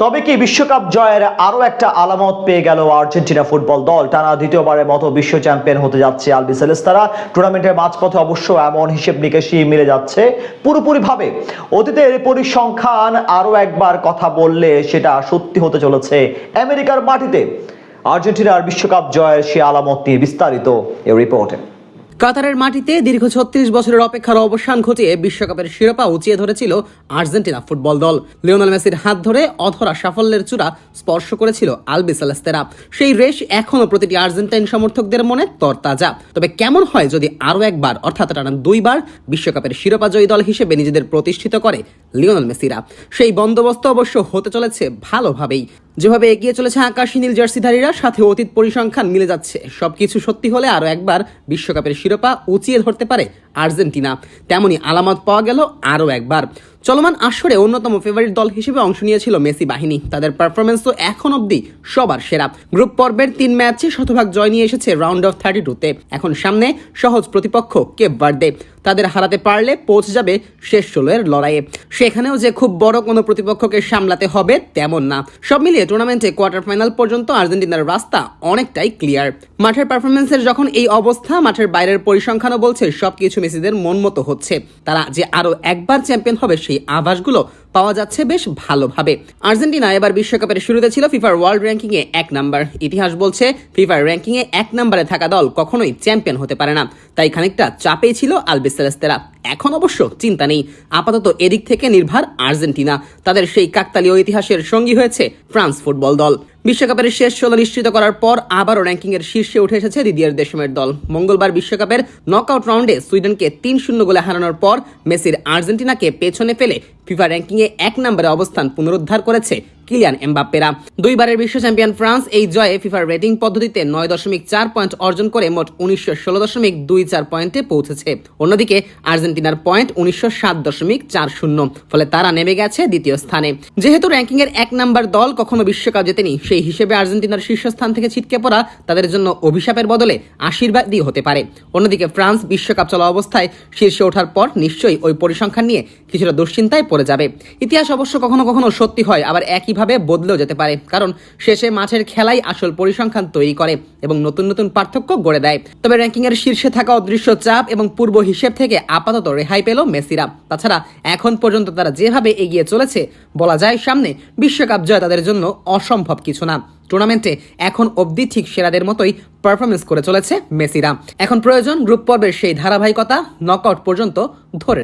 তবে কি বিশ্বকাপ জয়ের আরো একটা আলামত পেয়ে গেল আর্জেন্টিনা ফুটবল দল। টানা দ্বিতীয়বারের মতো বিশ্ব চ্যাম্পিয়ন হতে যাচ্ছে আলবিসেলেস্তারা। টুর্নামেন্টের মাঝপথে অবশ্য এমন হিসেব নিকেশই মিলে যাচ্ছে পুরোপুরি ভাবে। অতীতের পরিসংখ্যান আরো একবার কথা বললে সেটা সত্যি হতে চলেছে আমেরিকার মাটিতে। আর্জেন্টিনার বিশ্বকাপ জয়ের সে আলামত নিয়ে বিস্তারিত এই রিপোর্টে। কাতারের মাটিতে দীর্ঘ 36 বছরের অপেক্ষার অবসান ঘটিয়ে বিশ্বকাপের শিরোপা উঁচিয়ে ধরেছিল আর্জেন্টিনা ফুটবল দল। লিওনেল মেসির হাত ধরে অধরা সাফল্যের চূড়া স্পর্শ করেছিল আলবিসেলেস্তারা। সেই রেশ এখনো প্রতিটি আর্জেন্টাইন সমর্থকদের মনে তরতাজা। তবে কেমন হয় যদি আরো একবার অর্থাৎ টানা 2 বার বিশ্বকাপের শিরোপা জয়ী দল হিসেবে নিজেদের প্রতিষ্ঠিত করে লিওনেল মেসিরা? সেই বন্দোবস্ত অবশ্য হতে চলেছে ভালোভাবেই। যেভাবে এগিয়ে চলেছে আকাশী নীল জার্সিধারীরা, সাথে অতীত পরিসংখ্যান মিলে যাচ্ছে। সবকিছু সত্যি হলে আরো একবার বিশ্বকাপের শিরোপা উঁচিয়ে ধরতে পারে আর্জেন্টিনা। তেমনই আলামত পাওয়া গেল আরো একবার। চলমান আসরে অন্যতম ফেভারিট দল হিসেবে অংশ নিয়েছিল মেসি বাহিনী। তাদের পারফরমেন্স তো এখন অব্দি সবার সেরা। গ্রুপ পর্বের 3 ম্যাচে শতভাগ জয় নিয়ে এসেছে রাউন্ড অফ 32-তে। এখন সামনে সহজ প্রতিপক্ষ কেপ ভার্দে। তাদের হারাতে পারলে পৌঁছে যাবে শেষ 16-এর লড়াইয়ে। সেখানেও যে খুব বড় কোনো প্রতিপক্ষকে সামলাতে হবে তেমন না। সব মিলিয়ে টুর্নামেন্টে কোয়ার্টার ফাইনাল পর্যন্ত আর্জেন্টিনার রাস্তা অনেকটাই ক্লিয়ার। মাঠের পারফরমেন্সের যখন এই অবস্থা, মাঠের বাইরের পরিসংখ্যানও বলছে সবকিছু মেসিদের মন মতো হচ্ছে। তারা যে আরো একবার চ্যাম্পিয়ন হবে সেই আভাসগুলো পাওয়া যাচ্ছে বেশ ভালোভাবে। আর্জেন্টিনা এবার বিশ্বকাপের শুরুতে ছিল ফিফার ওয়ার্ল্ড র্যাঙ্কিং এ 1 নাম্বার। ইতিহাস বলছে ফিফার র্যাঙ্কিং এ 1 নাম্বারে থাকা দল কখনোই চ্যাম্পিয়ন হতে পারে না। তাই খানিকটা চাপেই ছিল আলবিসেলেস্তারা। এখন অবশ্য চিন্তা নেই, আপাতত এদিক থেকে নির্ভর আর্জেন্টিনা। তাদের সেই কাকতালীয় ইতিহাসের সঙ্গী হয়েছে ফ্রান্স ফুটবল দল। বিশ্বকাপের শেষ 16 নিশ্চিত করার পর আবারও র্যাঙ্কিং এর শীর্ষে উঠে এসেছে দিদিয়ের দেশমের দল। মঙ্গলবার বিশ্বকাপের নকআউট রাউন্ডে সুইডেনকে 3-0 গোলে হারানোর পর মেসির আর্জেন্টিনাকে পেছনে ফেলে ফিফা র্যাঙ্কিং এ 1 নম্বরে অবস্থান পুনরুদ্ধার করেছে কিলিয়ান এমবাপ্পেরা। 2 বারের বিশ্ব চ্যাম্পিয়ন ফ্রান্স এই জয়ে ফিফার রেটিং পদ্ধতিতে 9.4 পয়েন্ট অর্জন করে মোট 1916.24 পয়েন্টে পৌঁছেছে। অন্যদিকে আর্জেন্টিনার পয়েন্ট 1907.40, ফলে তারা নেমে গেছে দ্বিতীয় স্থানে। যেহেতু র্যাঙ্কিং এর 1 নাম্বার দল কখনো বিশ্বকাপ জেতেনি, সেই হিসেবে আর্জেন্টিনার শীর্ষস্থান থেকে ছিটকে পড়া তাদের জন্য অভিশাপের বদলে আশীর্বাদই হতে পারে। অন্যদিকে ফ্রান্স বিশ্বকাপ চলা অবস্থায় শীর্ষে ওঠার পর নিশ্চয়ই ওই পরিসংখ্যান নিয়ে কিছুটা দুশ্চিন্তায় পড়ে যাবে। ইতিহাস অবশ্য কখনো কখনো সত্যি হয়, আবার একইভাবে বদলেও যেতে পারে। কারণ শেষে মাঠের খেলাই আসল পরিসংখ্যান তৈরি করে এবং নতুন নতুন পার্থক্য গড়ে দেয়। তবে র্যাঙ্কিং এর শীর্ষে থাকা অদৃশ্য চাপ এবং পূর্ব হিসেব থেকে আপাতত রেহাই পেল মেসিরা। তাছাড়া এখন পর্যন্ত তারা যেভাবে এগিয়ে চলেছে, বলা যায় সামনে বিশ্বকাপ জয় তাদের জন্য অসম্ভব কিছু না। টুর্নামেন্টে এখন অবধি ঠিক সেরাদের মতোই পারফরমেন্স করে চলেছে মেসিরা। এখন প্রয়োজন গ্রুপ পর্বের সেই ধারাবাহিকতা নকআউট পর্যন্ত ধরে